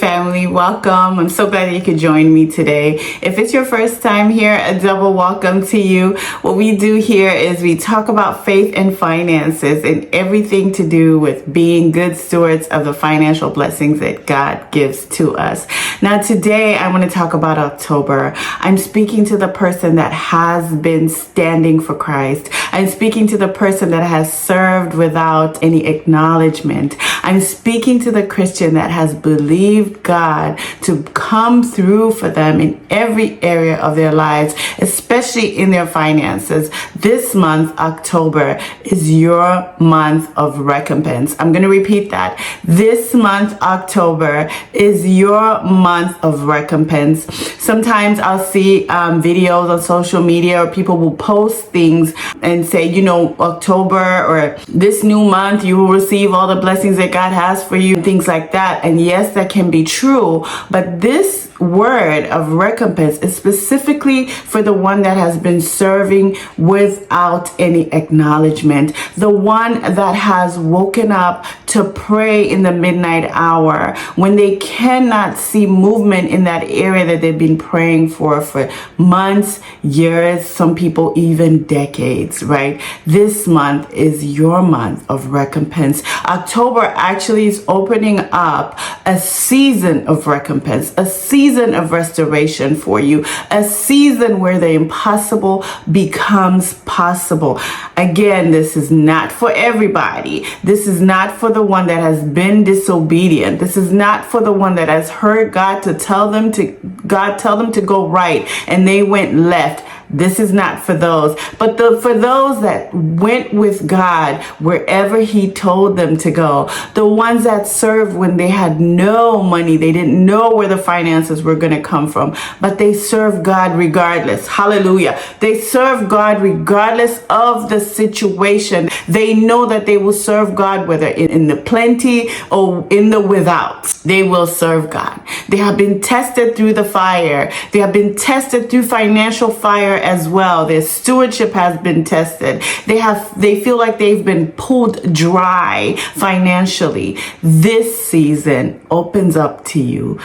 family. Welcome. I'm so glad that you could join me today. If it's your first time here, a double welcome to you. What we do here is we talk about faith and finances and everything to do with being good stewards of the financial blessings that God gives to us. Now, today I want to talk about October. I'm speaking to the person that has been standing for Christ. I'm speaking to the person that has served without any acknowledgement. I'm speaking to the Christian that has believed God to come through for them in every area of their lives, especially in their finances. This month, October, is your month of recompense. I'm going to repeat that. This month, October, is your month of recompense. Sometimes I'll see videos on social media, or people will post things and say, October or this new month, you will receive all the blessings that God has for you, things like that. And yes, that can be true, but this word of recompense is specifically for the one that has been serving without any acknowledgement, the one that has woken up to pray in the midnight hour when they cannot see movement in that area that they've been praying for months, years, some people even decades, right? This month is your month of recompense. October actually is opening up a season of recompense, a season of restoration for you, a season where the impossible becomes possible. Again, this is not for everybody. This is not for the one that has been disobedient. This is not for the one that has heard God tell them to go right and they went left. This is not for those, but for those that went with God wherever He told them to go, the ones that served when they had no money, they didn't know where the finances were going to come from, but they served God regardless. Hallelujah. They serve God regardless of the situation. They know that they will serve God whether in the plenty or in the without. They will serve God. They have been tested through the fire. They have been tested through financial fire as well. Their stewardship has been tested. They feel like they've been pulled dry financially. This season opens up to you.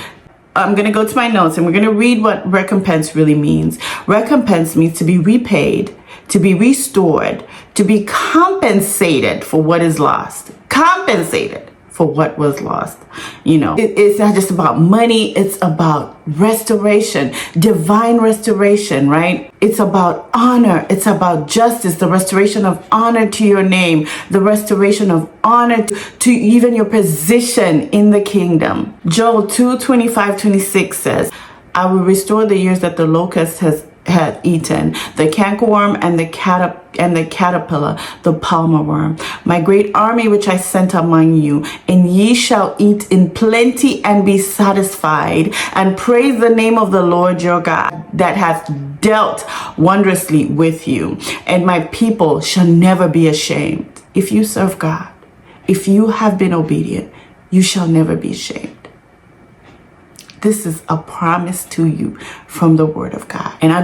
I'm going to go to my notes and we're going to read what recompense really means. Recompense means to be repaid, to be restored, to be compensated for what is lost. Compensated for what was lost. It's not just about money. It's about restoration, divine restoration, right? It's about honor. It's about justice, the restoration of honor to your name, the restoration of honor to even your position in the kingdom. Joel 2:25-26 says, I will restore the years that the locust had eaten, the cankerworm and the caterpillar, the palmer worm, my great army which I sent among you, and ye shall eat in plenty and be satisfied, and praise the name of the Lord your God that hath dealt wondrously with you, and my people shall never be ashamed. If you serve God, if you have been obedient, you shall never be ashamed. This is a promise to you from the Word of God. And I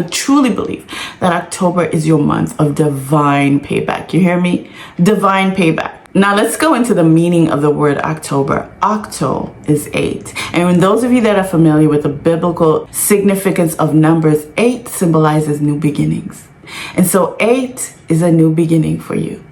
truly believe that October is your month of divine payback. You hear me? Divine payback. Now let's go into the meaning of the word October. Octo is 8. And when those of you that are familiar with the biblical significance of numbers, 8 symbolizes new beginnings. And so 8 is a new beginning for you.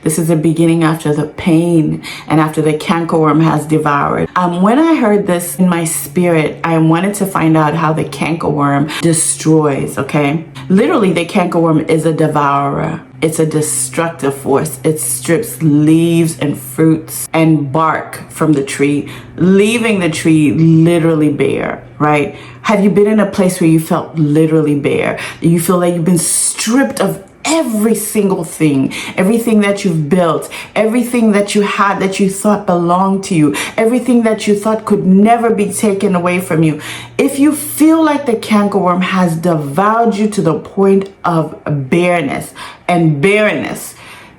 This is a beginning after the pain and after the cankerworm has devoured. When I heard this in my spirit, I wanted to find out how the cankerworm destroys, okay? Literally, the cankerworm is a devourer. It's a destructive force. It strips leaves and fruits and bark from the tree, leaving the tree literally bare, right? Have you been in a place where you felt literally bare? You feel like you've been stripped of every single thing, everything that you've built, everything that you had that you thought belonged to you, everything that you thought could never be taken away from you. If you feel like the cankerworm has devoured you to the point of bareness and barrenness,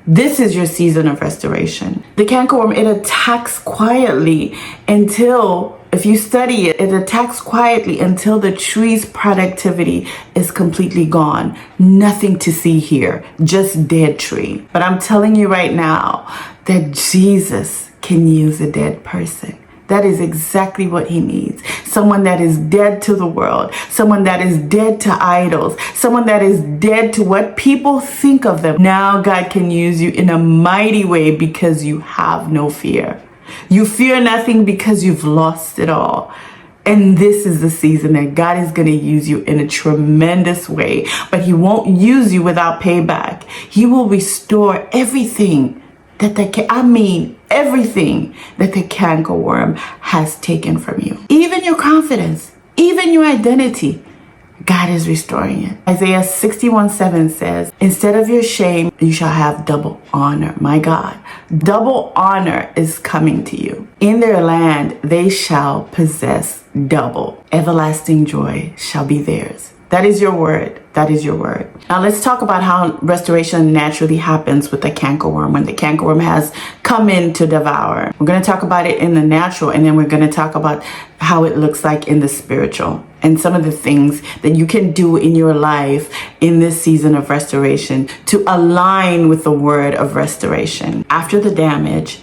this is your season of restoration. The cankerworm, it attacks quietly until, if you study it, it attacks quietly until the tree's productivity is completely gone. Nothing to see here, just dead tree. But I'm telling you right now that Jesus can use a dead person. That is exactly what he needs. Someone that is dead to the world, someone that is dead to idols, someone that is dead to what people think of them. Now God can use you in a mighty way because you have no fear. You fear nothing because you've lost it all. And this is the season that God is going to use you in a tremendous way. But he won't use you without payback. He will restore everything that everything that the cankerworm has taken from you. Even your confidence, even your identity. God is restoring it. Isaiah 61:7 says, instead of your shame, you shall have double honor. My God, double honor is coming to you. In their land, they shall possess double. Everlasting joy shall be theirs. That is your word. That is your word. Now let's talk about how restoration naturally happens with the cankerworm when the cankerworm has come in to devour. We're going to talk about it in the natural, and then we're going to talk about how it looks like in the spiritual and some of the things that you can do in your life in this season of restoration to align with the word of restoration. After the damage,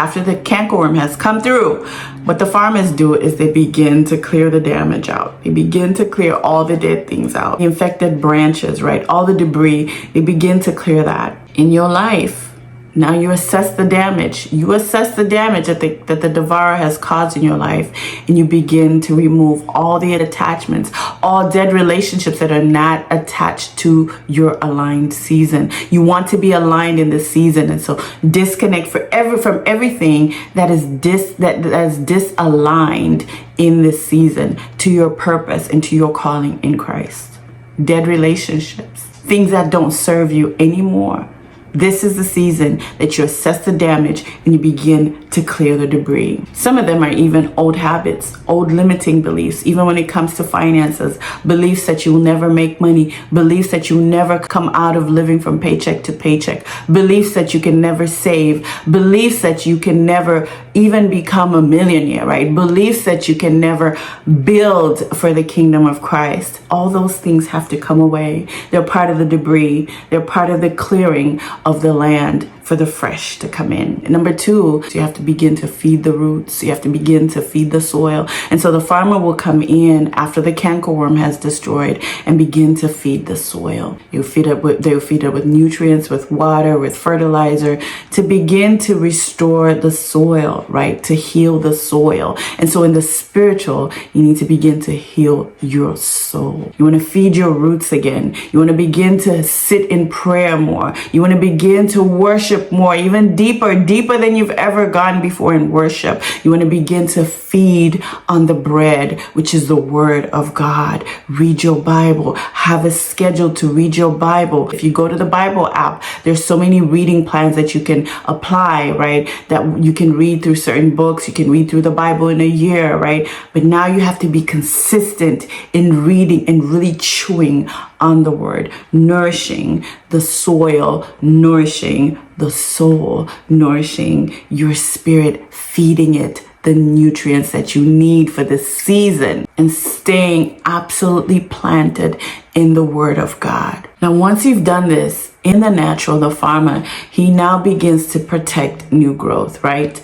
after the cankerworm has come through, what the farmers do is they begin to clear the damage out. They begin to clear all the dead things out, the infected branches, right? All the debris, they begin to clear that. In your life, now you assess the damage. You assess the damage that the devourer has caused in your life, and you begin to remove all the attachments, all dead relationships that are not attached to your aligned season. You want to be aligned in this season, and so disconnect from everything that is disaligned in this season to your purpose and to your calling in Christ. Dead relationships, things that don't serve you anymore. This is the season that you assess the damage and you begin to clear the debris. Some of them are even old habits, old limiting beliefs, even when it comes to finances, beliefs that you'll never make money, beliefs that you'll never come out of living from paycheck to paycheck, beliefs that you can never save, beliefs that you can never even become a millionaire, right? Beliefs that you can never build for the kingdom of Christ. All those things have to come away. They're part of the debris. They're part of the clearing of the land for the fresh to come in. And number two, you have to begin to feed the roots. You have to begin to feed the soil. And so the farmer will come in after the cankerworm has destroyed and begin to feed the soil. They'll feed it with nutrients, with water, with fertilizer to begin to restore the soil, right? To heal the soil. And so in the spiritual, you need to begin to heal your soul. You want to feed your roots again. You want to begin to sit in prayer more. You want to begin to worship more, even deeper than you've ever gone before in worship. You want to begin to feed on the bread, which is the word of God. Read your Bible. Have a schedule to read your Bible. If you go to the Bible app, there's so many reading plans that you can apply, right? That you can read through certain books. You can read through the Bible in a year, right? But now you have to be consistent in reading and really chewing on the word, nourishing the soil, nourishing the soul, nourishing your spirit, feeding it the nutrients that you need for this season, and staying absolutely planted in the word of God. Now, once you've done this in the natural, the farmer, he now begins to protect new growth, right?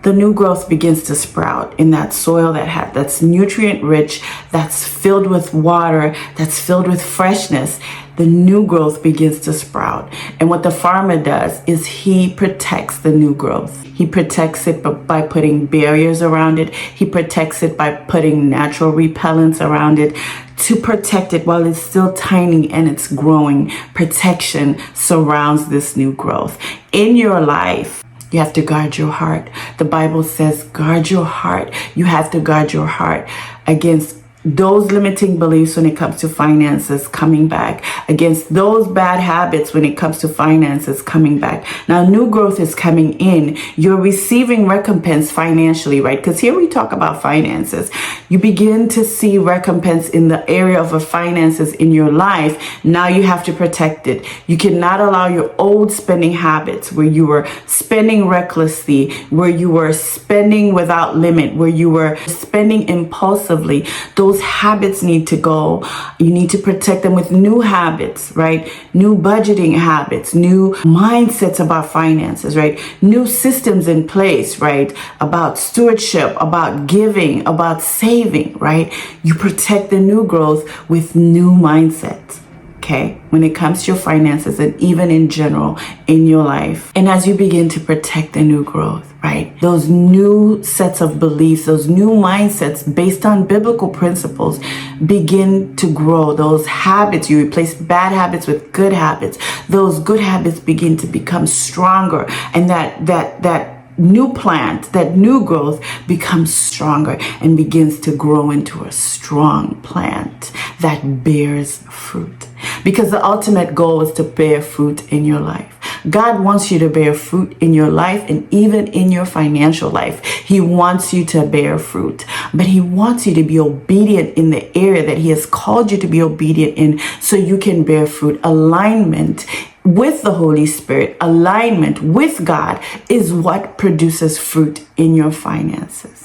The new growth begins to sprout in that soil that's nutrient rich, that's filled with water, that's filled with freshness. The new growth begins to sprout. And what the farmer does is he protects the new growth. He protects it by putting barriers around it. He protects it by putting natural repellents around it to protect it while it's still tiny and it's growing. Protection surrounds this new growth. In your life, you have to guard your heart. The Bible says, guard your heart. You have to guard your heart against those limiting beliefs when it comes to finances coming back, against those bad habits when it comes to finances coming back. Now, new growth is coming in. You're receiving recompense financially, right? Because here we talk about finances. You begin to see recompense in the area of finances in your life. Now you have to protect it. You cannot allow your old spending habits where you were spending recklessly, where you were spending without limit, where you were spending impulsively. Those those habits need to go. You need to protect them with new habits, right? New budgeting habits, new mindsets about finances, right? New systems in place, right? About stewardship, about giving, about saving, right? You protect the new growth with new mindsets. Okay, when it comes to your finances and even in general in your life. And as you begin to protect the new growth, right? Those new sets of beliefs, those new mindsets based on biblical principles begin to grow. Those habits, you replace bad habits with good habits. Those good habits begin to become stronger, and that new plant, that new growth becomes stronger and begins to grow into a strong plant that bears fruit. Because the ultimate goal is to bear fruit in your life. God wants you to bear fruit in your life and even in your financial life. He wants you to bear fruit, but he wants you to be obedient in the area that he has called you to be obedient in so you can bear fruit. Alignment with the Holy Spirit, alignment with God is what produces fruit in your finances.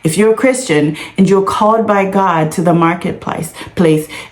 If you're a Christian and you're called by God to the marketplace,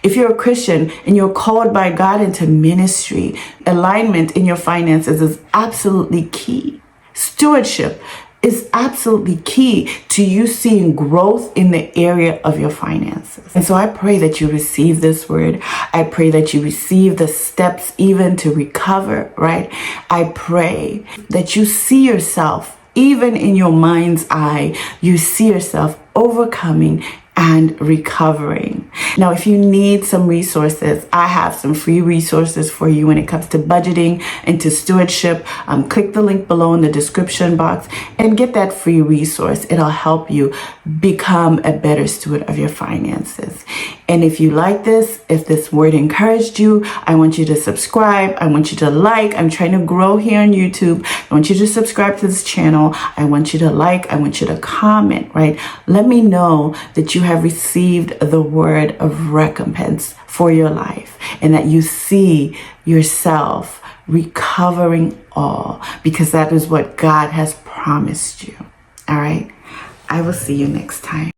if you're a Christian and you're called by God into ministry, alignment in your finances is absolutely key. Stewardship is absolutely key to you seeing growth in the area of your finances. And so I pray that you receive this word. I pray that you receive the steps even to recover, right? I pray that you see yourself, even in your mind's eye, you see yourself overcoming and recovering. Now, if you need some resources, I have some free resources for you when it comes to budgeting and to stewardship. Click the link below in the description box and get that free resource. It'll help you become a better steward of your finances. And if you like this, if this word encouraged you, I want you to subscribe. I want you to like. I'm trying to grow here on YouTube. I want you to subscribe to this channel. I want you to like. I want you to comment, right? Let me know that you have received the word of recompense for your life and that you see yourself recovering all, because that is what God has promised you. All right. I will see you next time.